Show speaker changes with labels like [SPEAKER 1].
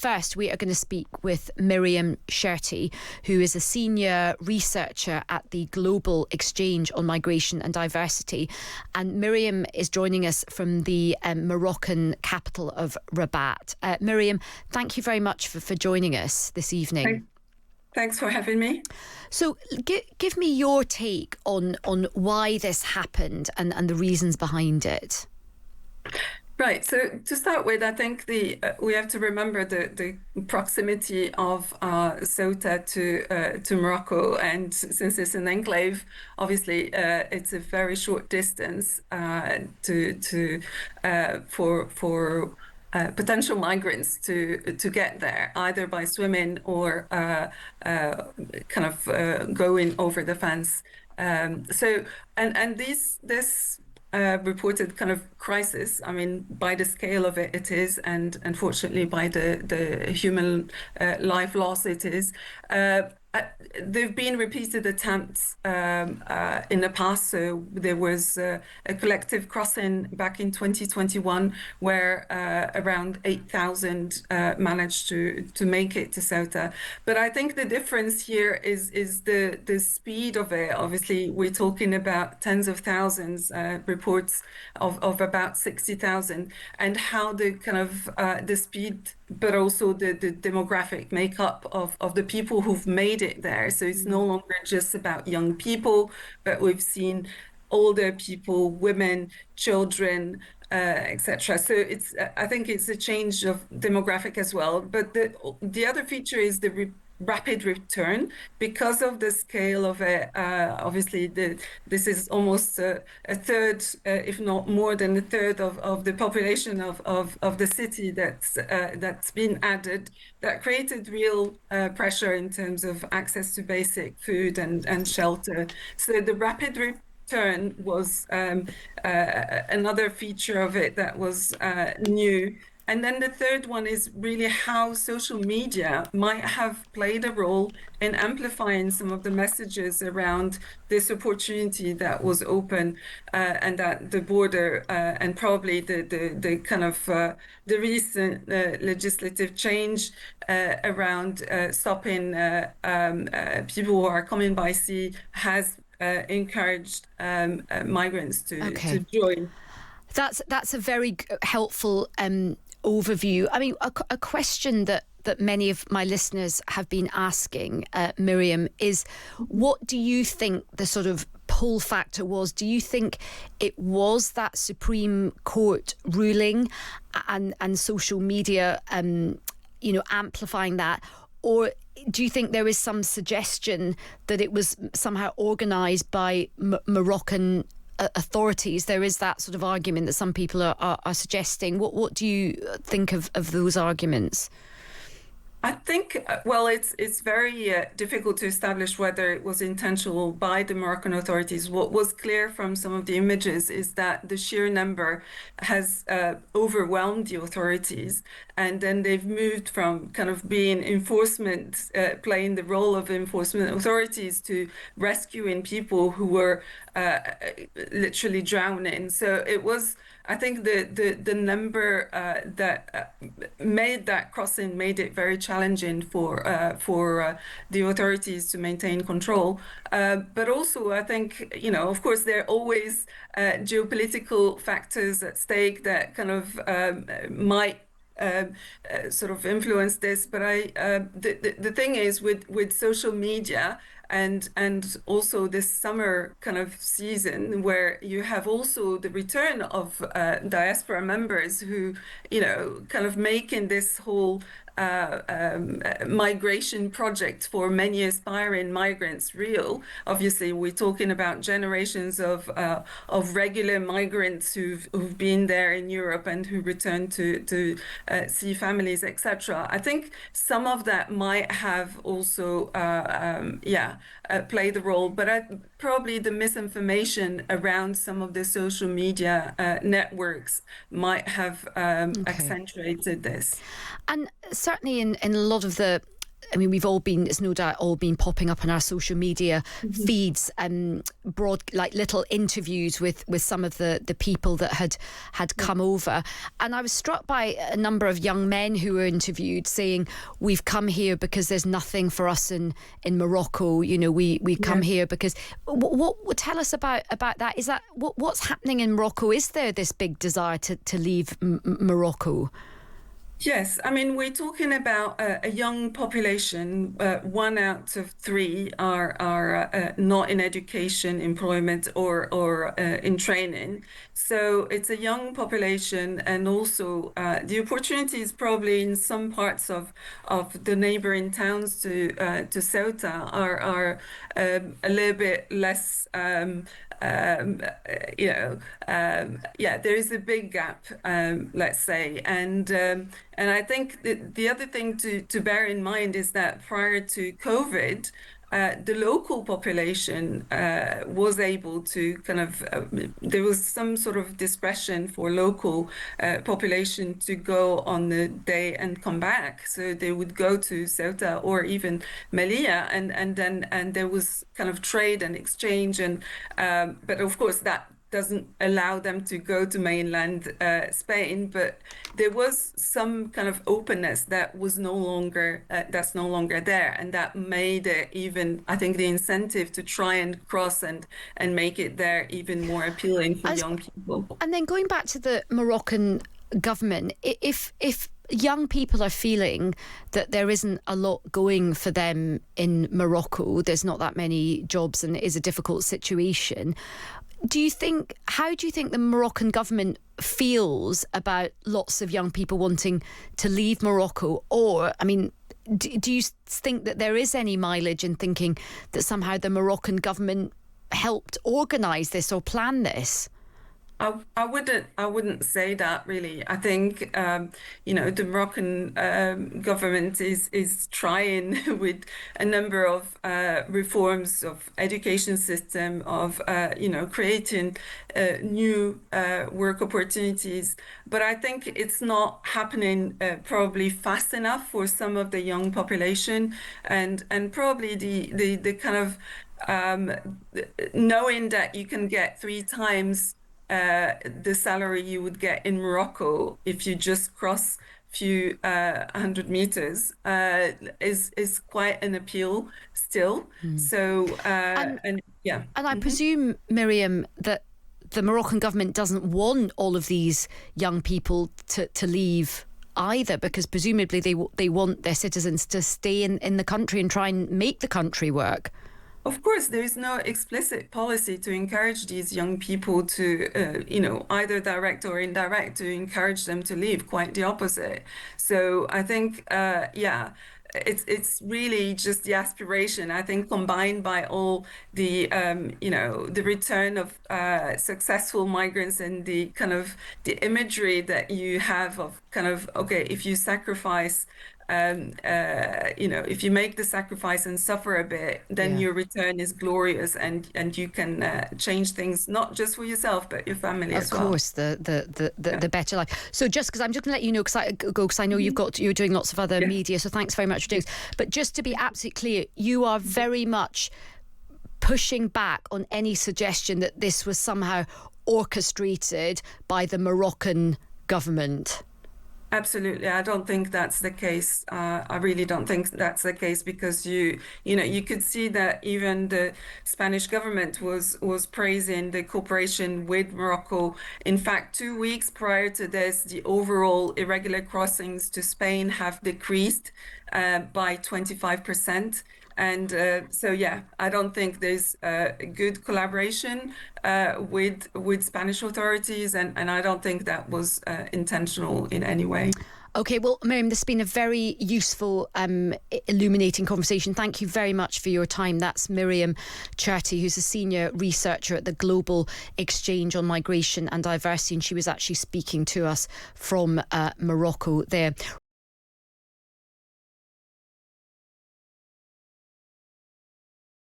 [SPEAKER 1] first, we are going to speak with Myriam Cherti, who is a senior researcher at the Global Exchange on Migration and Diversity. And Myriam is joining us from the Moroccan capital of Rabat. Myriam, thank you very much for joining us this evening.
[SPEAKER 2] Thanks for having me.
[SPEAKER 1] So give me your take on why this happened and the reasons behind it.
[SPEAKER 2] Right. So to start with, I think we have to remember the proximity of Ceuta to Morocco, and since it's an enclave, obviously it's a very short distance for potential migrants to get there, either by swimming or going over the fence. This reported kind of crisis, I mean, by the scale of it is, and unfortunately by the human life loss it is. There have been repeated attempts in the past. So there was a collective crossing back in 2021 where around 8,000 managed to make it to Ceuta. But I think the difference here is the speed of it. Obviously, we're talking about tens of thousands, reports of about 60,000, and how the kind of the speed, but also the demographic makeup of the people who've made it there. So it's no longer just about young people, but we've seen older people, women, children, etc. So I think it's a change of demographic as well. But the other feature is the rapid return because of the scale of it. Obviously, this is almost a third, if not more than a third of the population of the city that's been added. That created real pressure in terms of access to basic food and shelter. So the rapid return was another feature of it that was new. And then the third one is really how social media might have played a role in amplifying some of the messages around this opportunity that was open and at the border, and probably the kind of the recent legislative change around stopping people who are coming by sea has encouraged migrants to join.
[SPEAKER 1] That's a very helpful overview. I mean, a question that many of my listeners have been asking, Myriam, is what do you think the sort of pull factor was? Do you think it was that Supreme Court ruling and social media, amplifying that? Or do you think there is some suggestion that it was somehow organised by Moroccan authorities? There is that sort of argument that some people are suggesting. What do you think of those arguments?
[SPEAKER 2] I think, well, it's very difficult to establish whether it was intentional by the Moroccan authorities. What was clear from some of the images is that the sheer number has overwhelmed the authorities, and then they've moved from kind of being enforcement, playing the role of enforcement authorities, to rescuing people who were literally drowning. So it was, I think the number that made that crossing made it very challenging for the authorities to maintain control. But also, I think, of course, there are always geopolitical factors at stake that kind of might sort of influence this. But the thing is with social media, and also this summer kind of season where you have also the return of diaspora members who, kind of making this whole migration project for many aspiring migrants real. Obviously, we're talking about generations of regular migrants who've been there in Europe and who return to see families, etc. I think some of that might have also played a role, but probably the misinformation around some of the social media networks might have accentuated this.
[SPEAKER 1] And certainly in a lot of the I mean, we've all been, it's no doubt all been popping up in our social media feeds, like little interviews with some of the people that had come over. And I was struck by a number of young men who were interviewed saying, we've come here because there's nothing for us in Morocco. You know, we come here because, what tell us about that? Is that, what's happening in Morocco? Is there this big desire to leave Morocco?
[SPEAKER 2] Yes, I mean, we're talking about a young population. 1 out of 3 are not in education, employment, or in training. So it's a young population, and also the opportunities probably in some parts of the neighboring towns to Ceuta are a little bit less. There is a big gap, let's say, and I think the other thing to bear in mind is that prior to COVID, the local population was able to there was some sort of discretion for local population to go on the day and come back. So they would go to Ceuta or even Melilla, and there was kind of trade and exchange, but of course that doesn't allow them to go to mainland Spain, but there was some kind of openness that was that's no longer there, and that made it even, I think, the incentive to try and cross and make it there even more appealing for young people.
[SPEAKER 1] And then going back to the Moroccan government, if young people are feeling that there isn't a lot going for them in Morocco, there's not that many jobs and it is a difficult situation, how do you think the Moroccan government feels about lots of young people wanting to leave Morocco? Or, I mean, do you think that there is any mileage in thinking that somehow the Moroccan government helped organise this or plan this?
[SPEAKER 2] I wouldn't say that, really. I think the Moroccan government is trying with a number of reforms of education system, of creating new work opportunities. But I think it's not happening probably fast enough for some of the young population, and probably the kind of knowing that you can get 3 times the salary you would get in Morocco if you just cross a few 100 meters is quite an appeal still. So
[SPEAKER 1] and I presume, Myriam, that the Moroccan government doesn't want all of these young people to leave either, because presumably they want their citizens to stay in the country and try and make the country work.
[SPEAKER 2] Of course, there is no explicit policy to encourage these young people to, either direct or indirect, to encourage them to leave. Quite the opposite. So I think, it's really just the aspiration, I think, combined by all the, the return of successful migrants, and the kind of the imagery that you have of kind of, okay, if you sacrifice, if you make the sacrifice and suffer a bit, then your return is glorious, and you can change things, not just for yourself, but your family as well.
[SPEAKER 1] Of course, the better life. So just because I'm just going to let you know, because I know you're doing lots of other media, so thanks very much for doing this. But just to be absolutely clear, you are very much pushing back on any suggestion that this was somehow orchestrated by the Moroccan government.
[SPEAKER 2] Absolutely. I don't think that's the case. I really don't think that's the case, because you could see that even the Spanish government was praising the cooperation with Morocco. In fact, 2 weeks prior to this, the overall irregular crossings to Spain have decreased by 25%. And I don't think there's good collaboration with Spanish authorities, and I don't think that was intentional in any way.
[SPEAKER 1] Okay, well, Myriam, this has been a very useful, illuminating conversation. Thank you very much for your time. That's Myriam Cherti, who's a senior researcher at the Global Exchange on Migration and Diversity, and she was actually speaking to us from Morocco there.